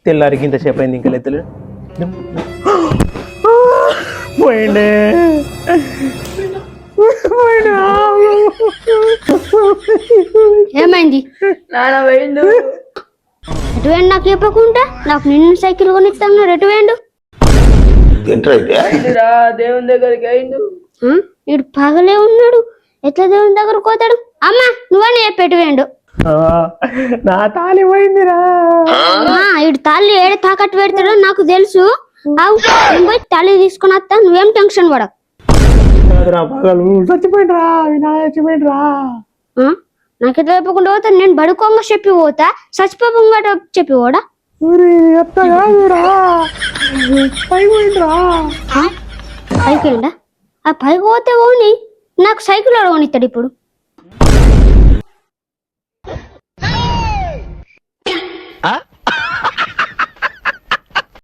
తెల్లారికి ఇంతసేపు అయింది ఇంకా లెత్తలు పోయిండే ఏమైంది? నాన్న పోయిండు. ఎటు వేయండు నాకు చెప్పకుండా? నాకు నిన్ను సైకిల్ కొనిస్తాను, ఎటు వేయండు? పోయిండురా, దేవుని దగ్గరికి అయిండు. ఇడు పగలే ఉన్నాడు, ఎట్లా దేవుని దగ్గరకు పోతాడు? అమ్మా నువ్వని చెప్పి ఎటు వేయండు? నా తాళి పోయిందిరా. ఇడు తాళి ఏడు తాకట్టు పెడతాడో నాకు తెలుసు. నేను పోయి తాళి తీసుకుని వస్తా, నువ్వేం టెన్షన్ పడకు. పగలు చచ్చిపోయిండ్రా, వినాయక చచ్చిపోయిండ్రా. నాకు ఎట్లా చెప్పకుండా పోతా? నేను బడుకోంగా చెప్పి పోతా, చచ్చిపోకుండా చెప్పి పోడా? పైకిండా? ఆ పైకి పోతే ఓని నాకు సైకిల్ కొనిస్తాడు ఇప్పుడు.